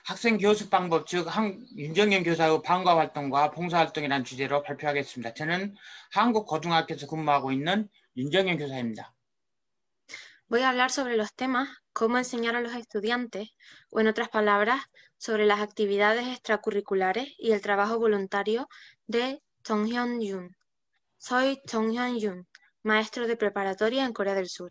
학생 교수 방법, 즉 윤정현 교사의 방과 활동과 봉사 활동이라는 주제로 발표하겠습니다. 저는 한국고등학교에서 근무하고 있는 윤정현 교사입니다. Voy a hablar sobre los temas, cómo enseñar a los estudiantes, o en otras palabras, sobre las actividades extracurriculares y el trabajo voluntario de Jonghyun Yoon. Soy Jonghyun Yoon, maestro de preparatoria en Corea del Sur.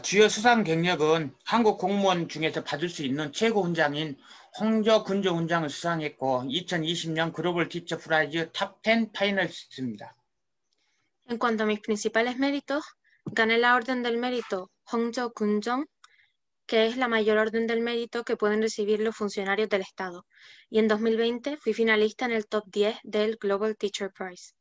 주요 수상 경력은 한국 공무원 중에서 받을 수 있는 최고 훈장인 홍저 훈장을 수상했고 2020년 글로벌 티처 프라이즈 탑10 파이널리스트입니다. En cuanto a mis principales méritos, gané la Orden del Mérito Hongjo Kunjong, que es la mayor orden del mérito que pueden recibir los funcionarios del Estado, y en 2020 fui finalista en el top 10 del Global Teacher Prize.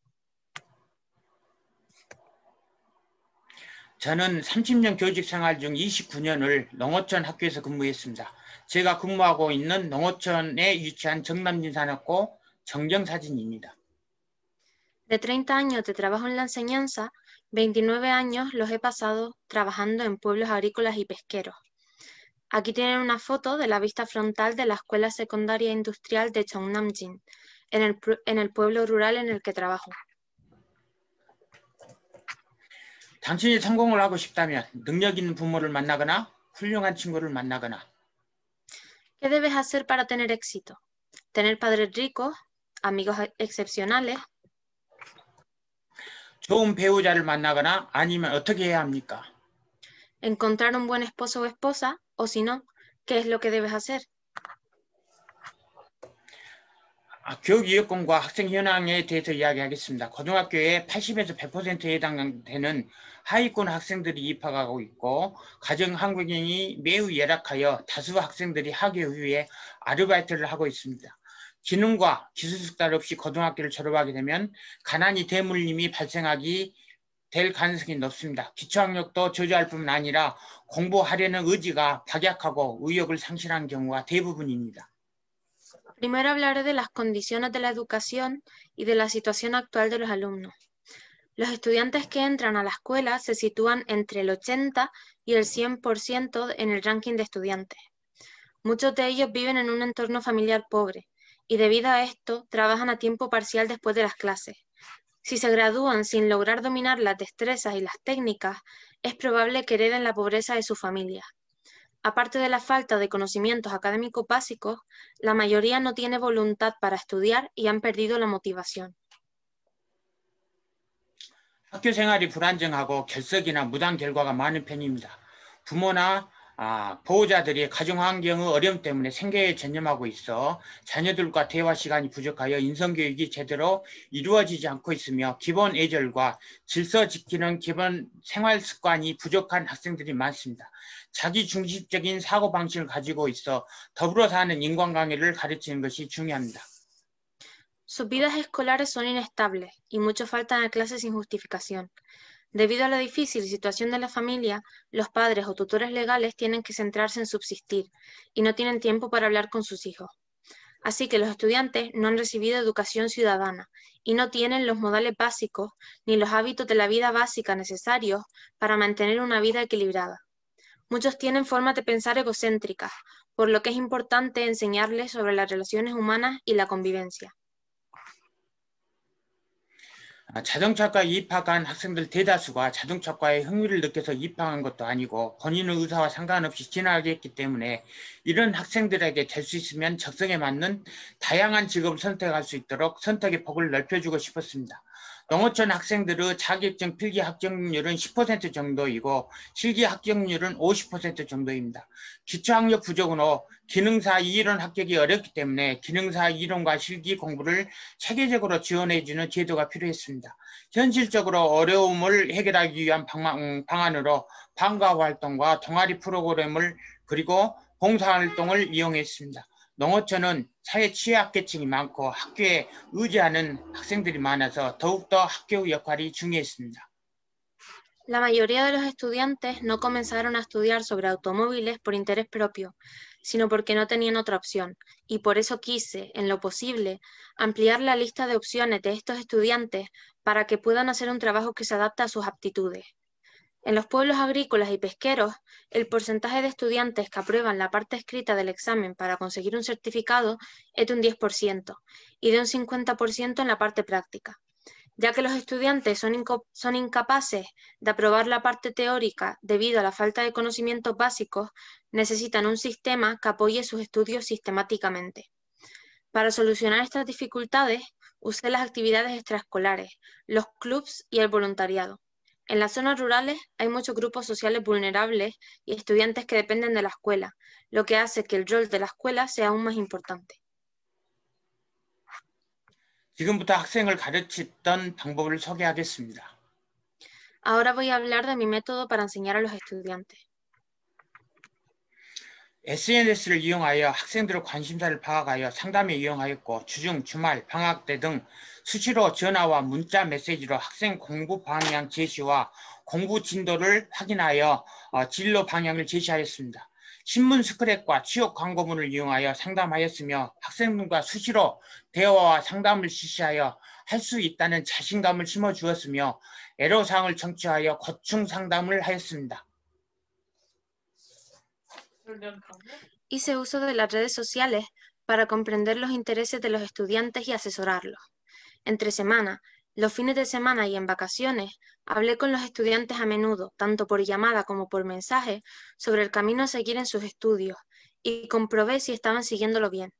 저는 30년 교직 생활 중 29년을 농어촌 학교에서 근무했습니다. 제가 근무하고 있는 농어촌에 위치한 정남진산업고 정정사진입니다. De 30 años de trabajo en la enseñanza, 29 años los he pasado trabajando en pueblos agrícolas y pesqueros. Aquí tienen una foto de la vista frontal de la Escuela Secundaria Industrial de Cheongnam-jin, en el pueblo rural en el que trabajo. 당신이 성공을 하고 싶다면 능력 있는 부모를 만나거나 훌륭한 친구를 만나거나. ¿Qué debes hacer para tener éxito? Tener padres ricos, amigos excepcionales. 좋은 배우자를 만나거나 아니면 어떻게 해야 합니까? Encontrar un buen esposo o esposa, o si no, ¿qué es lo que debes hacer? 교육 이용권과 학생 현황에 대해서 이야기하겠습니다. 고등학교에 80에서 100%에 해당되는 하위권 학생들이 입학하고 있고 가정 환경이 매우 열악하여 다수 학생들이 학예 후에 아르바이트를 하고 있습니다. 기능과 기술 숙달 없이 고등학교를 졸업하게 되면 가난이 대물림이 발생하기 될 가능성이 높습니다. 기초학력도 저조할 뿐만 아니라 공부하려는 의지가 박약하고 의욕을 상실하는 경우가 대부분입니다. Primero hablaré de las condiciones de la educación y de la situación actual de los alumnos. Los estudiantes que entran a la escuela se sitúan entre el 80 y el 100% en el ranking de estudiantes. Muchos de ellos viven en un entorno familiar pobre y debido a esto trabajan a tiempo parcial después de las clases. Si se gradúan sin lograr dominar las destrezas y las técnicas, es probable que hereden la pobreza de su familia. Aparte de la falta de conocimientos académicos básicos, la mayoría no tiene voluntad para estudiar y han perdido la motivación. 학교 생활이 불안정하고 결석이나 무단 결과가 많은 편입니다. 부모나 보호자들이 가정 환경의 어려움 때문에 생계에 전념하고 있어 자녀들과 대화 시간이 부족하여 인성교육이 제대로 이루어지지 않고 있으며 기본 예절과 질서 지키는 기본 생활 습관이 부족한 학생들이 많습니다. 자기중심적인 사고방식을 가지고 있어 더불어 사는 인간관계를 가르치는 것이 중요합니다. Sus vidas escolares son inestables y muchos faltan a clases sin justificación. Debido a la difícil situación de la familia, los padres o tutores legales tienen que centrarse en subsistir y no tienen tiempo para hablar con sus hijos. Así que los estudiantes no han recibido educación ciudadana y no tienen los modales básicos ni los hábitos de la vida básica necesarios para mantener una vida equilibrada. Muchos tienen formas de pensar egocéntricas, por lo que es importante enseñarles sobre las relaciones humanas y la convivencia. 자동차과에 입학한 학생들 대다수가 자동차과에 흥미를 느껴서 입학한 것도 아니고 본인의 의사와 상관없이 진학을 했기 때문에 이런 학생들에게 될 수 있으면 적성에 맞는 다양한 직업을 선택할 수 있도록 선택의 폭을 넓혀주고 싶었습니다. 농어촌 학생들의 자격증 필기 합격률은 10% 정도이고 실기 합격률은 50% 정도입니다. 기초학력 부족으로 기능사 이론 합격이 어렵기 때문에 기능사 이론과 실기 공부를 체계적으로 지원해주는 제도가 필요했습니다. 현실적으로 어려움을 해결하기 위한 방안으로 방과 활동과 동아리 프로그램을 그리고 봉사활동을 이용했습니다. 농어촌은 사회 취약계층이 많고 학교에 의지하는 학생들이 많아서 더욱더 학교 역할이 중요했습니다. La mayoría de los estudiantes no comenzaron a estudiar sobre automóviles por interés propio, sino porque no tenían otra opción, y por eso quise, en lo posible, ampliar la lista de opciones de estos estudiantes para que puedan hacer un trabajo que se adapte a sus aptitudes. En los pueblos agrícolas y pesqueros, el porcentaje de estudiantes que aprueban la parte escrita del examen para conseguir un certificado es de un 10% y de un 50% en la parte práctica, ya que los estudiantes son incapaces de aprobar la parte teórica debido a la falta de conocimientos básicos, necesitan un sistema que apoye sus estudios sistemáticamente. Para solucionar estas dificultades, usé las actividades extraescolares, los clubs y el voluntariado. En las zonas rurales hay muchos grupos sociales vulnerables y estudiantes que dependen de la escuela, lo que hace que el rol de la escuela sea aún más importante. 지금부터 학생을 가르치던 방법을 소개하겠습니다. Ahora voy a hablar de mi método para enseñar a los estudiantes. SNS를 이용하여 학생들의 관심사를 파악하여 상담에 이용하였고 주중, 주말, 방학 때 등 수시로 전화와 문자 메시지로 학생 공부 방향 제시와 공부 진도를 확인하여 진로 방향을 제시하였습니다. 신문 스크랩과 취업 광고문을 이용하여 상담하였으며 학생들과 수시로 대화와 상담을 실시하여 할 수 있다는 자신감을 심어주었으며 애로사항을 청취하여 고충 상담을 하였습니다. Hice uso de las redes sociales para comprender los intereses de los estudiantes y asesorarlos. Entre semana, los fines de semana y en vacaciones, hablé con los estudiantes a menudo, tanto por llamada como por mensaje, sobre el camino a seguir en sus estudios y comprobé si estaban siguiéndolo bien.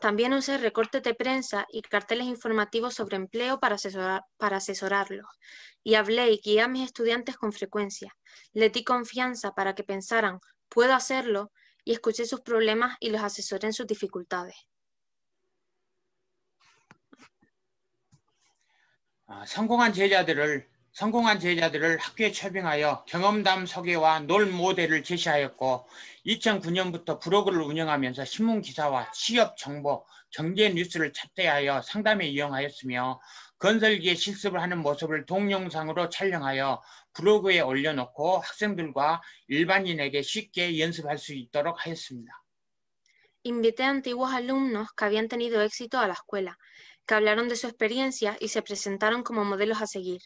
También usé recortes de prensa y carteles informativos sobre empleo para asesorarlos. Y hablé y guié a mis estudiantes con frecuencia. Les di confianza para que pensaran, puedo hacerlo, y escuché sus problemas y los asesoré en sus dificultades. 성공한 제자들을 학교에 초빙하여 경험담 소개와 롤 모델을 제시하였고 2009년부터 블로그를 운영하면서 신문 기사와 취업 정보, 경제 뉴스를 탑재하여 상담에 이용하였으며 건설기에 실습을 하는 모습을 동영상으로 촬영하여 블로그에 올려놓고 학생들과 일반인에게 쉽게 연습할 수 있도록 하였습니다. Invité a antiguos alumnos que habían tenido éxito a la escuela, que hablaron de su experiencia y se presentaron como modelos a seguir.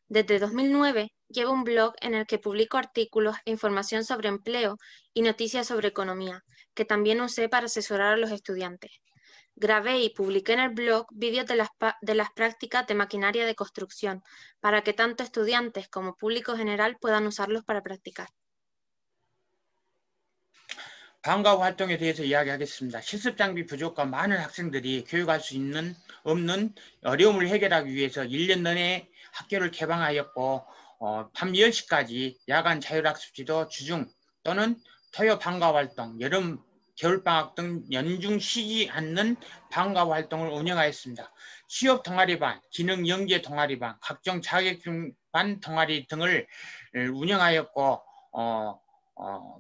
Desde 2009 llevo un blog en el que publico artículos e información sobre empleo y noticias sobre economía, que también usé para asesorar a los estudiantes. Grabé y publiqué en el blog vídeos de las prácticas de maquinaria de construcción, para que tanto estudiantes como público general puedan usarlos para practicar. 방과 후 활동에 대해서 이야기하겠습니다. 실습 장비 부족과 많은 학생들이 교육할 수 없는 어려움을 해결하기 위해서 1년 내내 학교를 개방하였고 밤 10시까지 야간 자율학습지도 주중 또는 토요 방과 활동, 여름 겨울방학 등 연중 쉬지 않는 방과 후 활동을 운영하였습니다. 취업 동아리반, 기능 연계 동아리반, 각종 자격증반 동아리 등을 운영하였고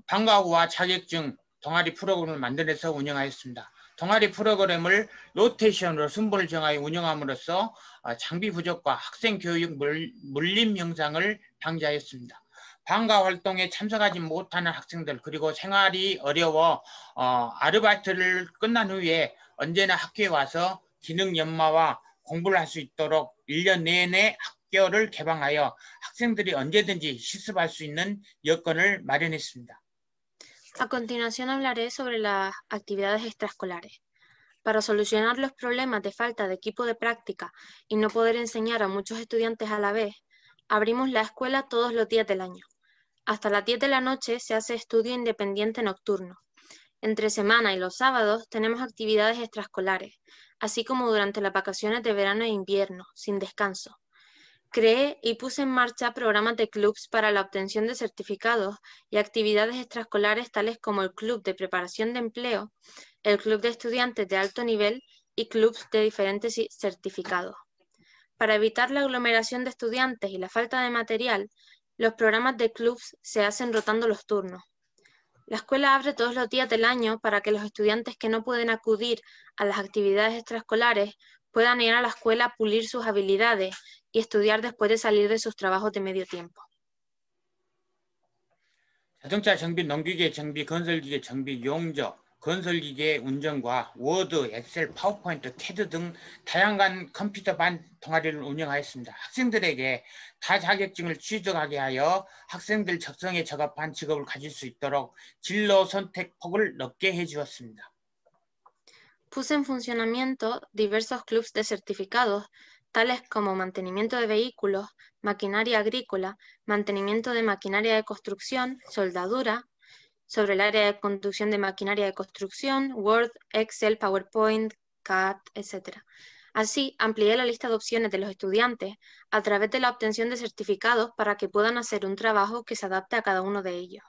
방과 후와 자격증 동아리 프로그램을 만들어서 운영하였습니다. 동아리 프로그램을 로테이션으로 순번을 정하여 운영함으로써 장비 부족과 학생 교육 물림 현상을 방지하였습니다. 방과 활동에 참석하지 못하는 학생들 그리고 생활이 어려워 아르바이트를 끝난 후에 언제나 학교에 와서 기능 연마와 공부를 할 수 있도록 1년 내내 학교를 개방하여 학생들이 언제든지 실습할 수 있는 여건을 마련했습니다. A continuación hablaré sobre las actividades extraescolares. Para solucionar los problemas de falta de equipo de práctica y no poder enseñar a muchos estudiantes a la vez, abrimos la escuela todos los días del año. Hasta las 10 de la noche se hace estudio independiente nocturno. Entre semana y los sábados tenemos actividades extraescolares, así como durante las vacaciones de verano e invierno, sin descanso. Creé y puse en marcha programas de clubs para la obtención de certificados y actividades extraescolares tales como el Club de Preparación de Empleo, el Club de Estudiantes de Alto Nivel y clubs de diferentes certificados. Para evitar la aglomeración de estudiantes y la falta de material, los programas de clubs se hacen rotando los turnos. La escuela abre todos los días del año para que los estudiantes que no pueden acudir a las actividades extraescolares puedan ir a la escuela a pulir sus habilidades y estudiar después de salir de sus trabajos de medio tiempo. 자동차 정비, 농기계 정비, 건설기계 정비, 용접, 건설기계 운전과 워드, 엑셀, 파워포인트, 캐드 등 다양한 컴퓨터반 동아리를 운영하였습니다. 학생들에게 다자격증을 취득하게 하여 학생들 적성에 적합한 직업을 가질 수 있도록 진로 선택 폭을 넓게 해주었습니다. Puse en funcionamiento diversos clubes de certificados, tales como mantenimiento de vehículos, maquinaria agrícola, mantenimiento de maquinaria de construcción, soldadura, sobre el área de conducción de maquinaria de construcción, Word, Excel, PowerPoint, CAD, etc. Así, amplié la lista de opciones de los estudiantes a través de la obtención de certificados para que puedan hacer un trabajo que se adapte a cada uno de ellos.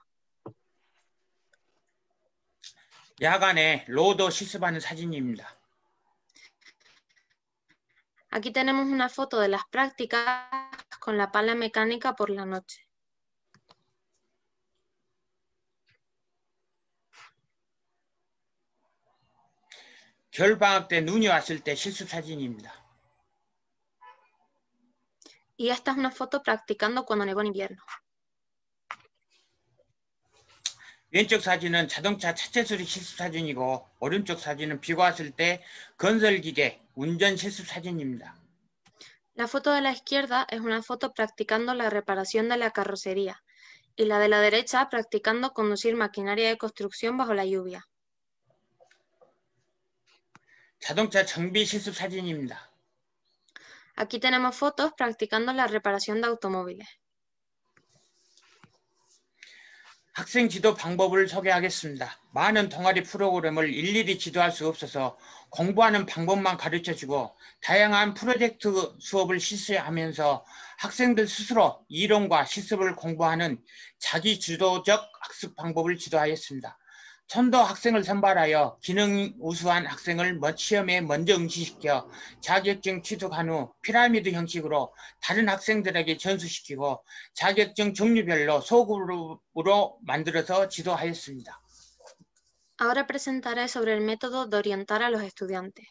야간에 로더 실습하는 사진입니다. Aquí tenemos una foto de las prácticas con la pala mecánica por la noche. 겨울방학 때 눈이 왔을 때 실습 사진입니다. Y esta es una foto practicando cuando nevó en invierno. 왼쪽 사진은 자동차 차체 수리 실습 사진이고 오른쪽 사진은 비가 왔을 때 건설기계 운전 실습 사진입니다. La foto de la izquierda es una foto practicando la reparación de la carrocería y la de la derecha practicando conducir maquinaria de construcción bajo la lluvia. 자동차 정비 실습 사진입니다. Aquí tenemos fotos practicando la reparación de automóviles. 학생 지도 방법을 소개하겠습니다. 많은 동아리 프로그램을 일일이 지도할 수 없어서 공부하는 방법만 가르쳐주고 다양한 프로젝트 수업을 실시하면서 학생들 스스로 이론과 실습을 공부하는 자기주도적 학습 방법을 지도하였습니다. 선도 학생을 선발하여 기능 우수한 학생을 시험에 먼저 응시시켜 자격증 취득한 후 피라미드 형식으로 다른 학생들에게 전수시키고 자격증 종류별로 소그룹으로 만들어서 지도하였습니다. Ahora presentaré sobre el método de orientar a los estudiantes.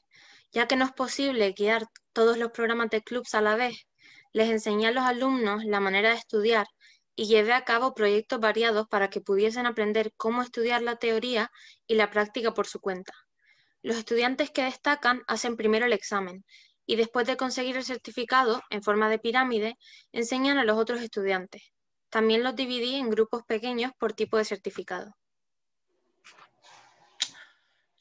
Ya que no es posible guiar todos los programas de clubs a la vez, les enseñé a los alumnos la manera de estudiar y llevé a cabo proyectos variados para que pudiesen aprender cómo estudiar la teoría y la práctica por su cuenta. Los estudiantes que destacan hacen primero el examen y después de conseguir el certificado, en forma de pirámide, enseñan a los otros estudiantes. También los dividí en grupos pequeños por tipo de certificado.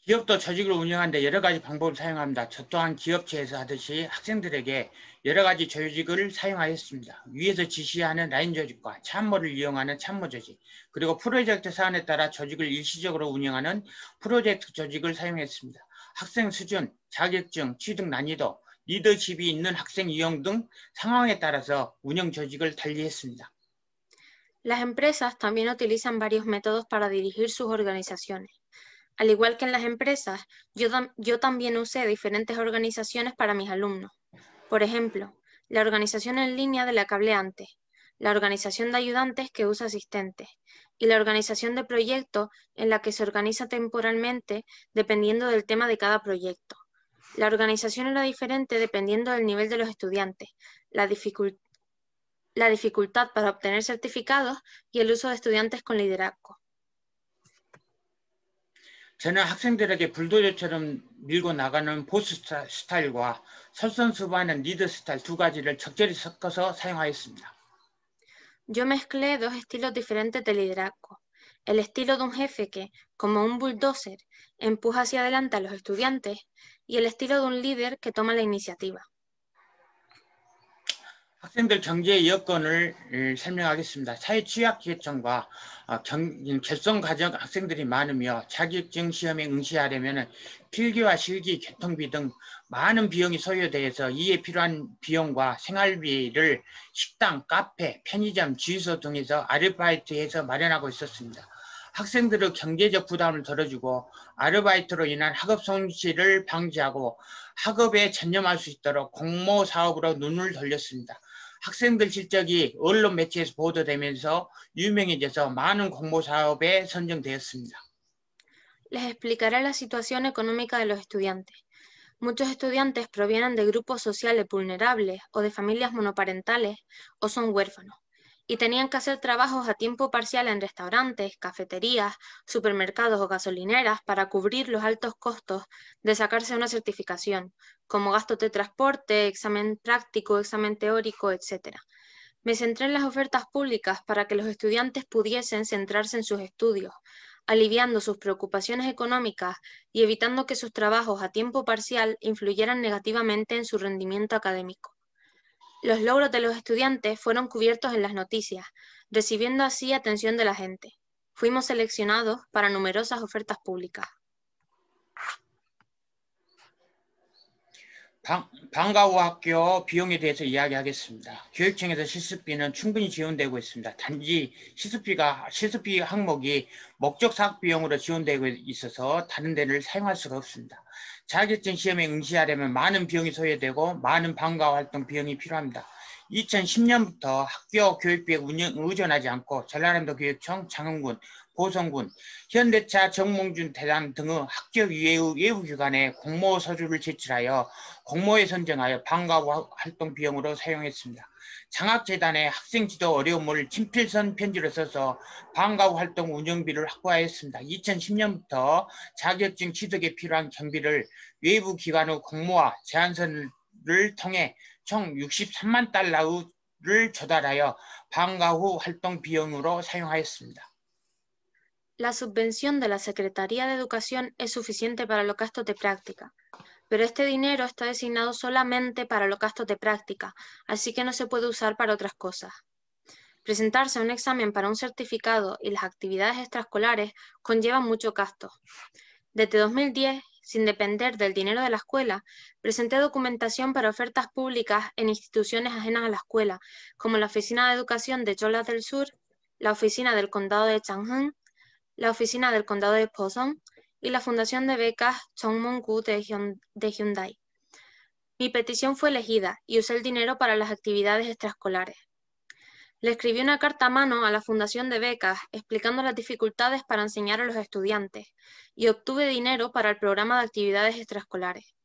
기업도 조직을 운영하는데 여러 가지 방법을 사용합니다. 저 또한 기업체에서 하듯이 학생들에게 여러 가지 조직을 사용하였습니다. 위에서 지시하는 라인 조직과 참모를 이용하는 참모 조직, 그리고 프로젝트 사안에 따라 조직을 일시적으로 운영하는 프로젝트 조직을 사용했습니다. 학생 수준, 자격증, 취득 난이도, 리더십이 있는 학생 유형 등 상황에 따라서 운영 조직을 달리했습니다. Las empresas también utilizan varios métodos para dirigir sus organizaciones. Al igual que en las empresas, yo también usé diferentes organizaciones para mis alumnos. Por ejemplo, la organización en línea de la que hablé antes, la organización de ayudantes que usa asistentes y la organización de proyectos en la que se organiza temporalmente dependiendo del tema de cada proyecto. La organización era diferente dependiendo del nivel de los estudiantes, la dificultad para obtener certificados y el uso de estudiantes con liderazgo. 저는 학생들에게 불도저처럼 밀고 나가는 보스 스타일과 설선수반하는 리더 스타일 두 가지를 적절히 섞어서 사용하였습니다. Yo mezclé dos estilos diferentes de liderazgo. El estilo de un jefe que, como un bulldozer, empuja hacia adelante a los estudiantes y el estilo de un líder que toma la iniciativa. 학생들 경제 여건을 설명하겠습니다. 사회 취약계층과 결손 가정 학생들이 많으며 자격증 시험에 응시하려면 필기와 실기, 교통비 등 많은 비용이 소요돼서 이에 필요한 비용과 생활비를 식당, 카페, 편의점, 주유소 등에서 아르바이트해서 마련하고 있었습니다. 학생들의 경제적 부담을 덜어주고 아르바이트로 인한 학업 손실을 방지하고 학업에 전념할 수 있도록 공모 사업으로 눈을 돌렸습니다. 학생들 실적이 언론 매체에서 보도되면서 유명해져서 많은 공모 사업에 선정되었습니다. Les explicaré la situación económica de los estudiantes. Muchos estudiantes provienen de grupos sociales vulnerables o de familias monoparentales o son huérfanos. y tenían que hacer trabajos a tiempo parcial en restaurantes, cafeterías, supermercados o gasolineras para cubrir los altos costos de sacarse una certificación, como gastos de transporte, examen práctico, examen teórico, etc. Me centré en las ofertas públicas para que los estudiantes pudiesen centrarse en sus estudios, aliviando sus preocupaciones económicas y evitando que sus trabajos a tiempo parcial influyeran negativamente en su rendimiento académico. Los logros de los estudiantes fueron cubiertos en las noticias, recibiendo así atención de la gente. Fuimos seleccionados para numerosas ofertas públicas. 방과후 학교 비용에 대해서 이야기하겠습니다. 교육청에서 실습비는 충분히 지원되고 있습니다. 단지 실습비 항목이 목적 사학 비용으로 지원되고 있어서 다른 데를 사용할 수가 없습니다. 자격증 시험에 응시하려면 많은 비용이 소요되고 많은 방과후 활동 비용이 필요합니다. 2010년부터 학교 교육비에 의존하지 않고 전라남도 교육청, 장흥군, 보성군, 현대차, 정몽준 대단 등의 학교 외부기관에 공모 서류를 제출하여 공모에 선정하여 방과후 활동 비용으로 사용했습니다. 장학재단에 학생 지도 어려움을 친필선 편지를 써서 방과후 활동 운영비를 확보하였습니다. 2010년부터 자격증 취득에 필요한 경비를 외부 기관의 공모와 제안서를 통해 총 63만 달러를 조달하여 방과후 활동 비용으로 사용하였습니다. La subvención de la Secretaría de Educación es suficiente para los gastos de práctica, pero este dinero está designado solamente para los gastos de práctica, así que no se puede usar para otras cosas. Presentarse a un examen para un certificado y las actividades extraescolares conllevan mucho gasto. Desde 2010, sin depender del dinero de la escuela, presenté documentación para ofertas públicas en instituciones ajenas a la escuela, como la Oficina de Educación de Cholas del Sur, la Oficina del Condado de Changheng, la Oficina del Condado de Poson y la Fundación de Becas Chongmong-gu de Hyundai. Mi petición fue elegida y usé el dinero para las actividades extraescolares. Le escribí una carta a mano a la Fundación de Becas explicando las dificultades para enseñar a los estudiantes y obtuve dinero para el programa de actividades extraescolares.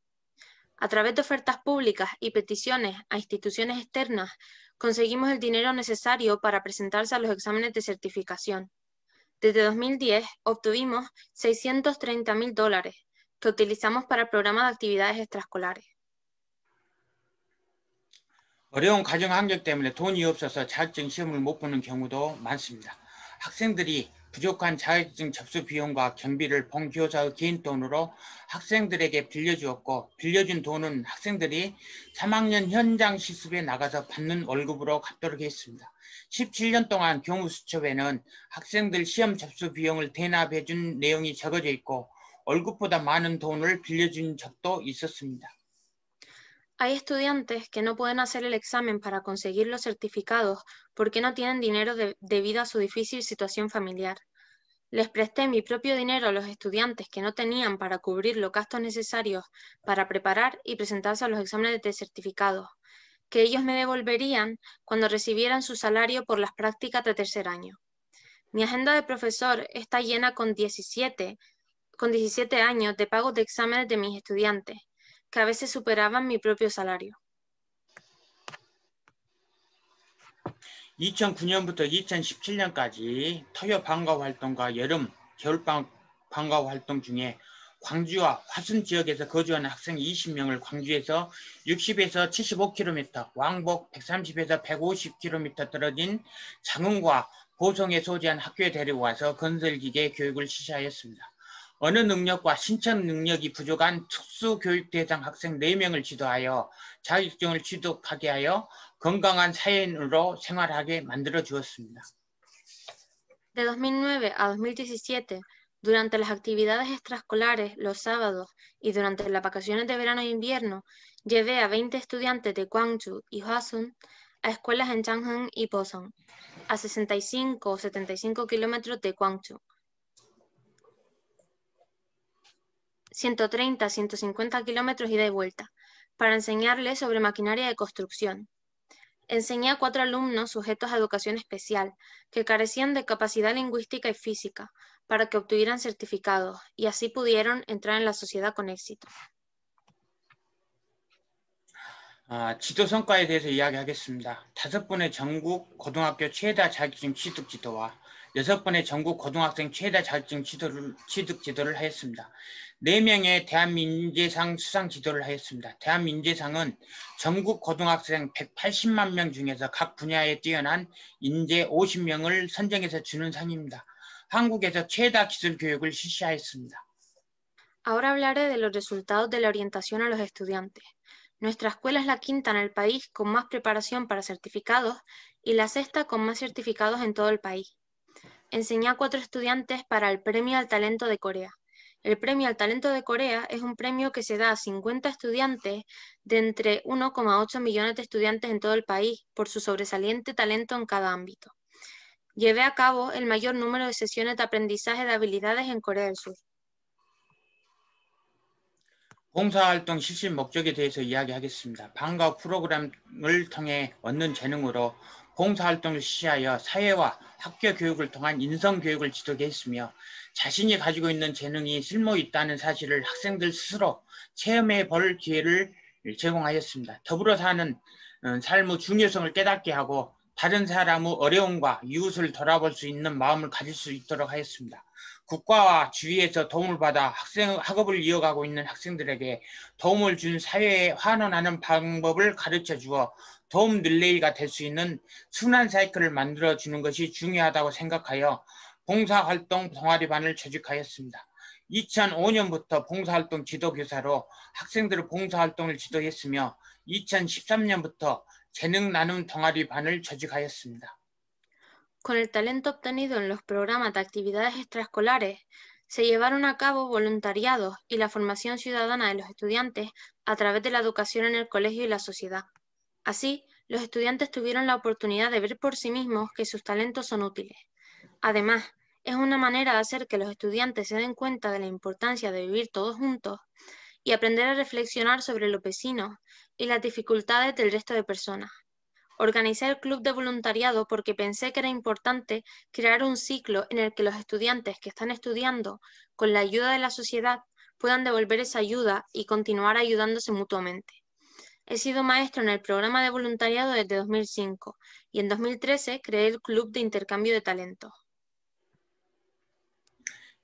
A través de ofertas públicas y peticiones a instituciones externas, conseguimos el dinero necesario para presentarse a los exámenes de certificación. Desde 2010 obtuvimos $630,000 que utilizamos para el programa de actividades extraescolares. 어려운 가정 환경 때문에 돈이 없어서 자격증 시험을 못 보는 경우도 많습니다. 학생들이 부족한 자격증 접수 비용과 경비를 본교사의 개인 돈으로 학생들에게 빌려주었고 빌려준 돈은 학생들이 3학년 현장 실습에 나가서 받는 월급으로 갚도록 했습니다. 17년 동안 교무수첩에는 학생들 시험 접수 비용을 대납해준 내용이 적어져 있고 월급보다 많은 돈을 빌려준 적도 있었습니다. Hay estudiantes que no pueden hacer el examen para conseguir los certificados porque no tienen dinero debido a su difícil situación familiar. Les presté mi propio dinero a los estudiantes que no tenían para cubrir los gastos necesarios para preparar y presentarse a los exámenes de certificados, que ellos me devolverían cuando recibieran su salario por las prácticas de tercer año. Mi agenda de profesor está llena con 17 años de pagos de exámenes de mis estudiantes, que a veces superaban mi propio salario. 2009년부터 2017년까지 토요 방과후 활동과 여름, 겨울 방과후 활동 중에 광주와 화순 지역에서 거주하는 학생 20명을 광주에서 60에서 75km, 왕복 130에서 150km 떨어진 장흥과 보성에 소재한 학교에 데려와서 건설기계 교육을 실시하였습니다. 언어 능력과 신청 능력이 부족한 특수교육 대상 학생 4명을 지도하여 자격증을 취득하게 하여 건강한 사회인으로 생활하게 만들어 주었습니다. De 2009 a 2017, durante las actividades extraescolares, los sábados y durante las vacaciones de verano e invierno, llevé a 20 estudiantes de Gwangju y Hwasun a escuelas en Changheng y Poson, a 65 o 75 kilómetros de Gwangju. 130 a 150 kilómetros ida y vuelta, para enseñarles sobre maquinaria de construcción. Enseñé a 4 alumnos sujetos a educación especial, que carecían de capacidad lingüística y física, para que obtuvieran certificados y así pudieron entrar en la sociedad con éxito. 지도 성과에 대해서 이야기하겠습니다. 5번의 전국 고등학교 최다 자격증 취득 지도와 6번의 전국 고등학생 최다 자격증 취득 지도를 하였습니다. 4명의 대한민재상 수상 지도를 하였습니다. 대한민재상은 전국 고등학생 180만 명 중에서 각 분야에 뛰어난 인재 50명을 선정해서 주는 상입니다. 한국에서 최다 기술 교육을 실시하였습니다. Ahora hablaré de los resultados de la orientación a los estudiantes. Nuestra escuela es la quinta en el país con más preparación para certificados y la sexta con más certificados en todo el país. Enseñé a 4 estudiantes para el Premio al Talento de Corea. El Premio al Talento de Corea es un premio que se da a 50 estudiantes de entre 1,8 millones de estudiantes en todo el país por su sobresaliente talento en cada ámbito. Llevé a cabo el mayor número de sesiones de aprendizaje de habilidades en Corea del Sur. 봉사활동 실시 목적에 대해서 이야기하겠습니다. 방과 프로그램을 통해 얻는 재능으로 봉사활동을 실시하여 사회와 학교 교육을 통한 인성교육을 지도하게 했으며 자신이 가지고 있는 재능이 쓸모 있다는 사실을 학생들 스스로 체험해 볼 기회를 제공하였습니다. 더불어 사는 삶의 중요성을 깨닫게 하고 다른 사람의 어려움과 이웃을 돌아볼 수 있는 마음을 가질 수 있도록 하였습니다. 국가와 주위에서 도움을 받아 학업을 이어가고 있는 학생들에게 도움을 준 사회에 환원하는 방법을 가르쳐 주어 도움 릴레이가 될 수 있는 순환 사이클을 만들어 주는 것이 중요하다고 생각하여 봉사활동 동아리반을 조직하였습니다. 2005년부터 봉사활동 지도교사로 학생들의 봉사활동을 지도했으며 2013년부터 재능 나눔 동아리반을 조직하였습니다. Con el talento obtenido en los programas de actividades extraescolares, se llevaron a cabo voluntariados y la formación ciudadana de los estudiantes a través de la educación en el colegio y la sociedad. Así, los estudiantes tuvieron la oportunidad de ver por sí mismos que sus talentos son útiles. Además, es una manera de hacer que los estudiantes se den cuenta de la importancia de vivir todos juntos y aprender a reflexionar sobre los vecinos y las dificultades del resto de personas. Organicé el club de voluntariado porque pensé que era importante crear un ciclo en el que los estudiantes que están estudiando, con la ayuda de la sociedad, puedan devolver esa ayuda y continuar ayudándose mutuamente. He sido maestro en el programa de voluntariado desde 2005 y en 2013 creé el club de intercambio de talentos.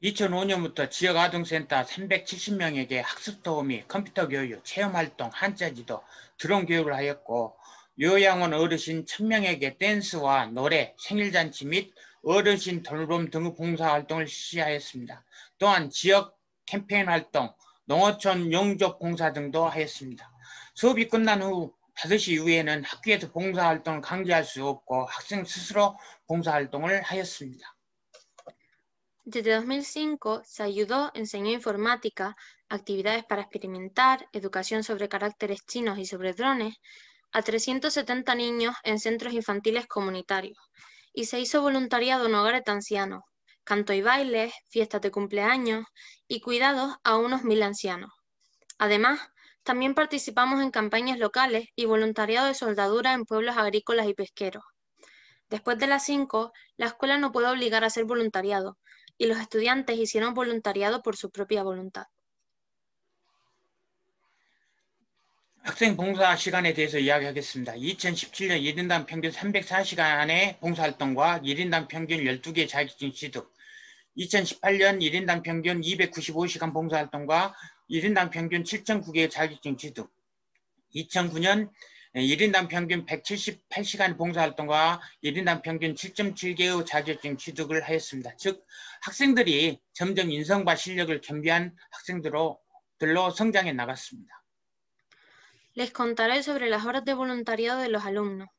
2005년부터 지역아동센터 370명에게 학습 도우미, 컴퓨터 교육, 체험활동, 한자지도, 드론 교육을 하였고 요양원 어르신 1000명에게 댄스와 노래, 생일잔치 및 어르신 돌봄 등의 봉사활동을 실시하였습니다. 또한 지역 캠페인 활동, 농어촌 용접 봉사 등도 하였습니다. 수업이 끝난 후 5시 이후에는 학교에서 봉사활동을 강제할 수 없고 학생 스스로 봉사활동을 하였습니다. Desde 2005 se ayudó, enseñó informática, actividades para experimentar, educación sobre caracteres chinos y sobre drones, a 370 niños en centros infantiles comunitarios y se hizo voluntariado en hogares de ancianos, canto y bailes, fiestas de cumpleaños y cuidados a unos 1000 ancianos. Además, también participamos en campañas locales y voluntariado de soldadura en pueblos agrícolas y pesqueros. Después de las 5, la escuela no puede obligar a hacer voluntariado y los estudiantes hicieron voluntariado por su propia voluntad. 학생 봉사 시간에 대해서 이야기하겠습니다. 2017년 1인당 평균 304시간의 봉사활동과 1인당 평균 12개 자격증 취득, 2018년 1인당 평균 295시간 봉사활동과 1인당 평균 7.9개 자격증 취득, 2009년 1인당 평균 178시간 봉사활동과 1인당 평균 7.7개의 자격증 취득을 하였습니다. 즉 학생들이 점점 인성과 실력을 겸비한 학생들로 성장해 나갔습니다. Les contaré sobre las horas de voluntariado de los alumnos.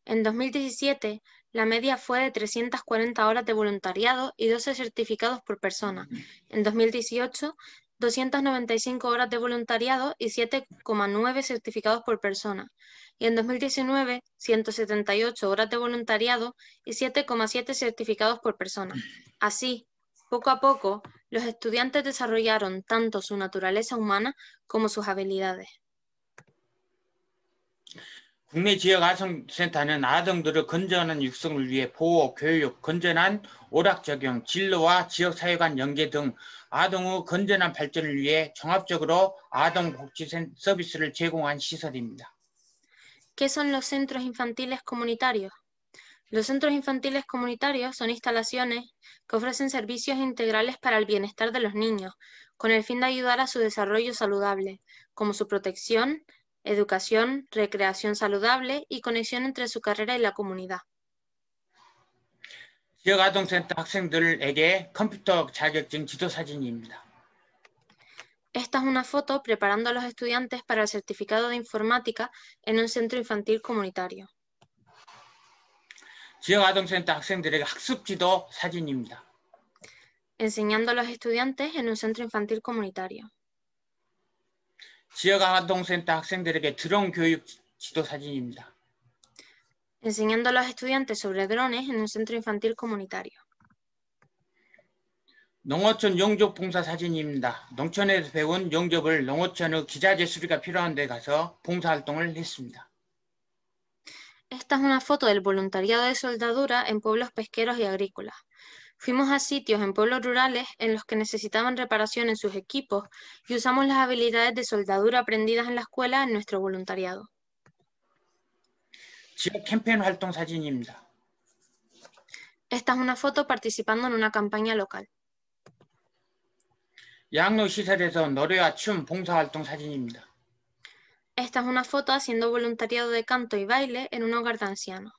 En 2017, la media fue de 340 horas de voluntariado y 12 certificados por persona. En 2018, 295 horas de voluntariado y 7,9 certificados por persona. Y en 2019, 178 horas de voluntariado y 7,7 certificados por persona. Así, poco a poco, los estudiantes desarrollaron tanto su naturaleza humana como sus habilidades. 국내 지역 아동센터는 아동들의 건전한 육성을 위해 보호, 교육, 건전한 오락 적용, 진로와 지역사회 간 연계 등 아동의 건전한 발전을 위해 종합적으로 아동복지 서비스를 제공한 시설입니다. ¿Qué son los centros infantiles comunitarios? Los centros infantiles comunitarios son instalaciones que ofrecen servicios integrales para el bienestar de los niños, con el fin de ayudar a su desarrollo saludable, como su protección, educación, recreación saludable y conexión entre su carrera y la comunidad. 지역아동센터 학생들에게 컴퓨터 자격증 지도 사진입니다. Esta es una foto preparando a los estudiantes para el certificado de informática en un centro infantil comunitario. 지역아동센터 학생들에게 학습지도 사진입니다. Enseñando a los estudiantes en un centro infantil comunitario. 지역아동센터 학생들에게 드론 교육 지도 사진입니다. Enseñando a los estudiantes sobre drones en un centro infantil comunitario. 농어촌 용접 봉사 사진입니다. 농촌에서 배운 용접을 농어촌의 기자재 수리가 필요한 데 가서 봉사활동을 했습니다. Esta es una foto del voluntariado de soldadura en pueblos pesqueros y agrícolas. Fuimos a sitios en pueblos rurales en los que necesitaban reparación en sus equipos y usamos las habilidades de soldadura aprendidas en la escuela en nuestro voluntariado. 지역 캠페인 활동 사진입니다. Esta es una foto participando en una campaña local. 양로 시설에서 노래와 춤 봉사활동 사진입니다. Esta es una foto haciendo voluntariado de canto y baile en un hogar de ancianos.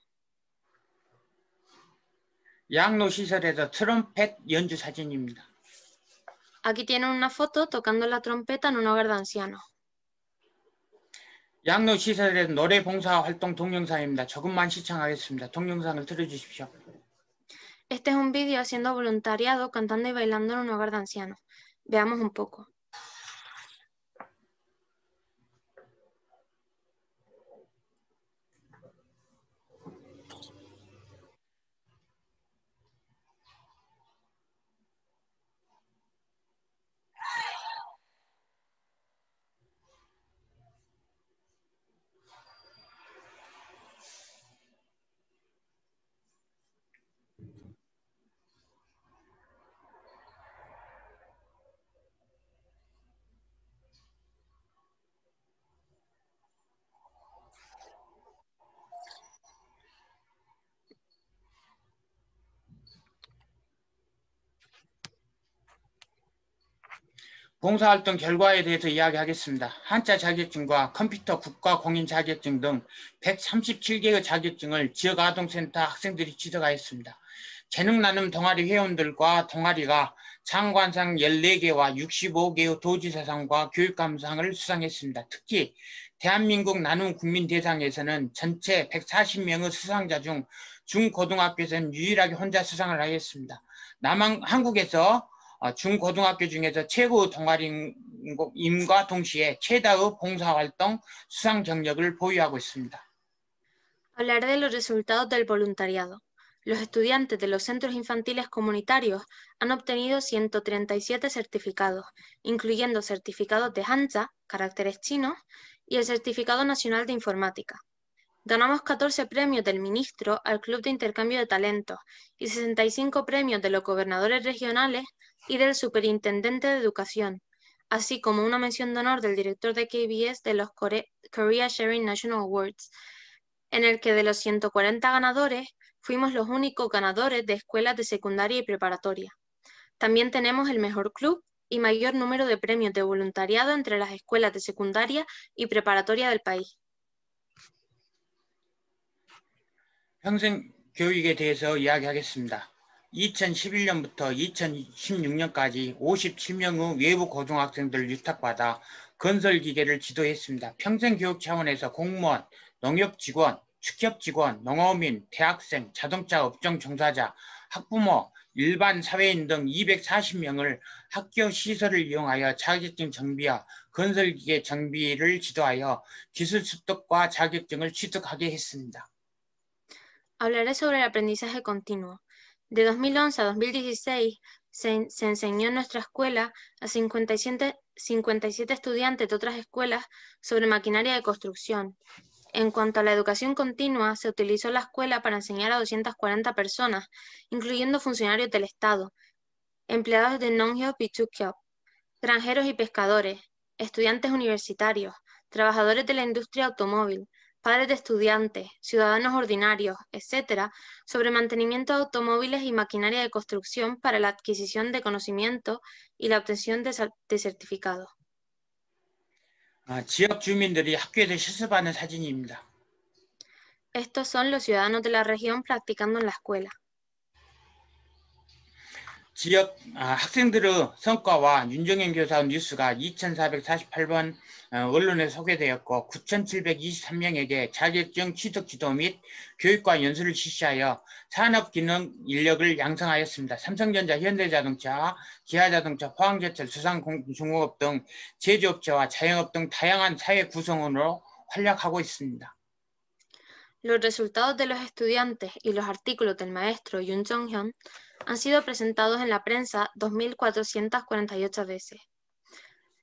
양로 시설에서 트럼펫 연주 사진입니다. Aquí tienen una foto tocando la trompeta en un hogar de ancianos. 양로 시설에서 노래 봉사 활동 동영상입니다. 조금만 시청하겠습니다. 동영상을 틀어주십시오. Este es un vídeo haciendo voluntariado, cantando y bailando en un hogar de ancianos. Veamos un poco. 봉사활동 결과에 대해서 이야기하겠습니다. 한자 자격증과 컴퓨터 국가 공인 자격증 등 137개의 자격증을 지역아동센터 학생들이 취득하였습니다. 재능나눔 동아리 회원들과 동아리가 장관상 14개와 65개의 도지사상과 교육감상을 수상했습니다. 특히 대한민국 나눔 국민대상에서는 전체 140명의 수상자 중 중고등학교에서는 유일하게 혼자 수상을 하였습니다. 한국에서 중고등학교 중에서 최고 동아리임과 동시에 최다의 봉사활동 수상 경력을 보유하고 있습니다. Hablaré de los resultados del voluntariado. Los estudiantes de los centros infantiles comunitarios han obtenido 137 certificados, incluyendo certificados de Hanja, caracteres chinos, y el Certificado Nacional de Informática. Ganamos 14 premios del ministro al Club de Intercambio de Talentos y 65 premios de los gobernadores regionales y del Superintendente de Educación, así como una mención de honor del director de KBS de los Korea Sharing National Awards, en el que de los 140 ganadores fuimos los únicos ganadores de escuelas de secundaria y preparatoria. También tenemos el mejor club y mayor número de premios de voluntariado entre las escuelas de secundaria y preparatoria del país. 평생 교육에 대해서 이야기하겠습니다. 2011년부터 2016년까지 57명의 외부 고등학생들을 위탁받아 건설기계를 지도했습니다. 평생교육 차원에서 공무원, 농협직원, 축협직원, 농어민, 대학생, 자동차 업종 종사자, 학부모, 일반 사회인 등 240명을 학교 시설을 이용하여 자격증 정비와 건설기계 정비를 지도하여 기술 습득과 자격증을 취득하게 했습니다. Hablaré sobre el aprendizaje continuo. De 2011 a 2016 se enseñó en nuestra escuela a 57 estudiantes de otras escuelas sobre maquinaria de construcción. En cuanto a la educación continua, se utilizó la escuela para enseñar a 240 personas, incluyendo funcionarios del Estado, empleados de Nonghyop y Chukhyop, granjeros y pescadores, estudiantes universitarios, trabajadores de la industria automóvil, padres de estudiantes, ciudadanos ordinarios, etc., sobre mantenimiento de automóviles y maquinaria de construcción para la adquisición de conocimiento y la obtención de certificados. 지역 주민들이 학교에서 실습하는 사진입니다. Estos son los ciudadanos de la región practicando en la escuela. 지역 학생들의 성과와 윤정현 교사 뉴스가 2448번 언론에 소개되었고 9723명에게 자격증 취득 지도 및 교육과 연수를 실시하여 산업기능 인력을 양성하였습니다. 삼성전자, 현대자동차, 기아자동차, 포항제철, 수산중공업 등 제조업체와 자영업 등 다양한 사회 구성원으로 활약하고 있습니다. Los resultados de los estudiantes y los artículos del maestro Yoon Jong-hyun han sido presentados en la prensa 2.448 veces.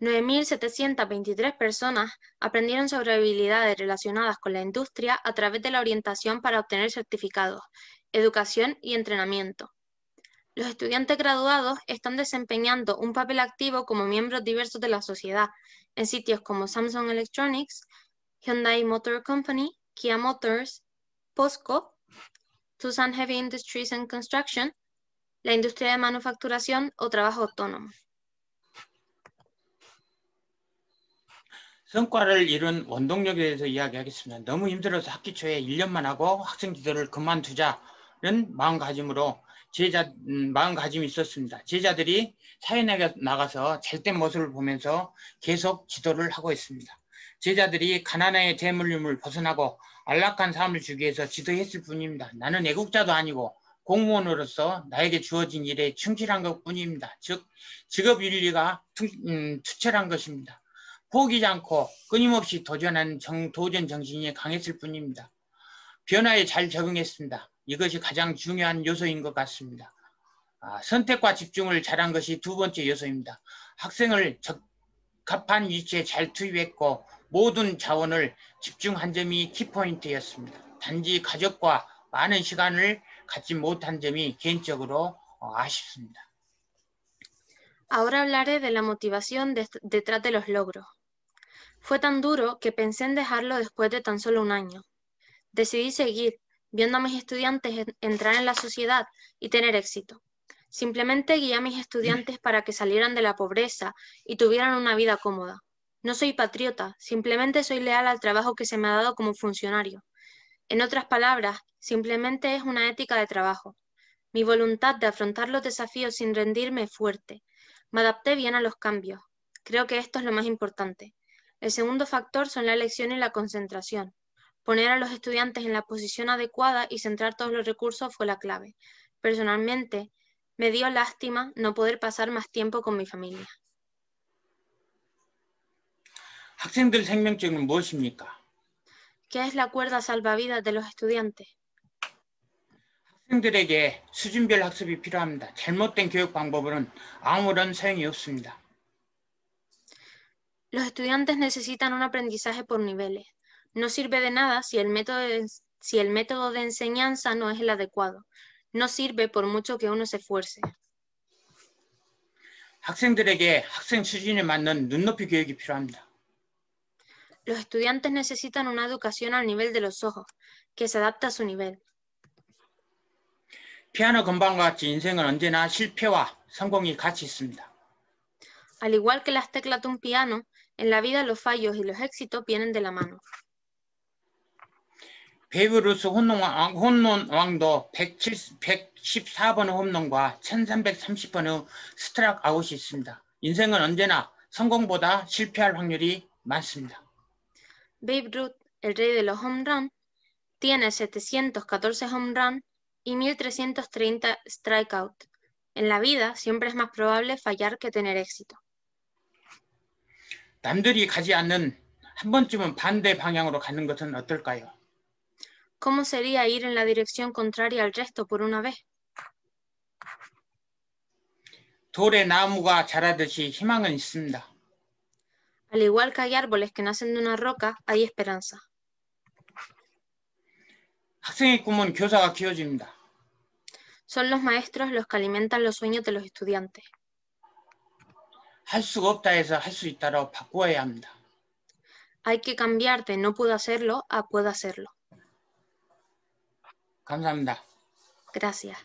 9.723 personas aprendieron sobre habilidades relacionadas con la industria a través de la orientación para obtener certificados, educación y entrenamiento. Los estudiantes graduados están desempeñando un papel activo como miembros diversos de la sociedad en sitios como Samsung Electronics, Hyundai Motor Company, Kia Motors, POSCO, Tucson Heavy Industries and Construction, la industria de manufacturación o trabajo autónomo. 성과를 이룬 원동력에 대해서 이야기하겠습니다. 너무 힘들어서 학기 초에 1년만 하고 학생 지도를 그만두자는 마음가짐이 있었습니다. 제자들이 사회에 나가서 잘된 모습을 보면서 계속 지도를 하고 있습니다. 제자들이 가난의 대물림을 벗어나고 안락한 삶을 주기 위해서 지도했을 뿐입니다. 나는 애국자도 아니고 공무원으로서 나에게 주어진 일에 충실한 것뿐입니다. 즉 직업 윤리가 투철한 것입니다. 포기하지 않고 끊임없이 도전하는 도전 정신이 강했을 뿐입니다. 변화에 잘 적응했습니다. 이것이 가장 중요한 요소인 것 같습니다. 선택과 집중을 잘한 것이 두 번째 요소입니다. 학생을 적합한 위치에 잘 투입했고 모든 자원을 집중한 점이 키포인트였습니다. 단지 가족과 많은 시간을 갖지 못한 점이 개인적으로 아쉽습니다. Ahora hablaré de la motivación detrás de los logros. Fue tan duro que pensé en dejarlo después de tan solo un año. Decidí seguir, viendo a mis estudiantes entrar en la sociedad y tener éxito. Simplemente guié a mis estudiantes para que salieran de la pobreza y tuvieran una vida cómoda. No soy patriota, simplemente soy leal al trabajo que se me ha dado como funcionario. En otras palabras, simplemente es una ética de trabajo. Mi voluntad de afrontar los desafíos sin rendirme es fuerte. Me adapté bien a los cambios. Creo que esto es lo más importante. El segundo factor son la elección y la concentración. Poner a los estudiantes en la posición adecuada y centrar todos los recursos fue la clave. Personalmente, me dio lástima no poder pasar más tiempo con mi familia. 학생들 생명증은 무엇입니까? ¿Qué es la cuerda salvavidas de los estudiantes? 학생들에게 수준별 학습이 필요합니다. 잘못된 교육 방법은 아무런 소용이 없습니다. Los estudiantes necesitan un aprendizaje por niveles. No sirve de nada si el método de enseñanza no es el adecuado. No sirve por mucho que uno se esfuerce. 학생들에게 학생 수준에 맞는 눈높이 교육이 필요합니다. Los estudiantes necesitan una educación al nivel de los ojos, que se adapte a su nivel. 피아노 건반과 같이 인생은 언제나 실패와 성공이 같이 있습니다. Al igual que las teclas de un piano, en la vida los fallos y los éxitos vienen de la mano. 베이브 루스 홈런왕도 114번의 홈런과 1330번의 스트라이크 아웃이 있습니다. 인생은 언제나 성공보다 실패할 확률이 많습니다. Babe Ruth, el rey de los home run, tiene 714 home run y 1330 strikeout. En la vida siempre es más probable fallar que tener éxito. 남들이 가지 않는 한 번쯤은 반대 방향으로 가는 것은 어떨까요? ¿Cómo sería ir en la dirección contraria al resto por una vez? 돌에 나무가 자라듯이 희망은 있습니다. Al igual que hay árboles que nacen de una roca, hay esperanza. 학생의 꿈은 교사가 키워줍니다. Son los maestros los que alimentan los sueños de los estudiantes. 할 수가 없다 해서 할 수 있다로 바꾸어야 합니다. Hay que cambiar de no puedo hacerlo a puedo hacerlo. 감사합니다. Gracias.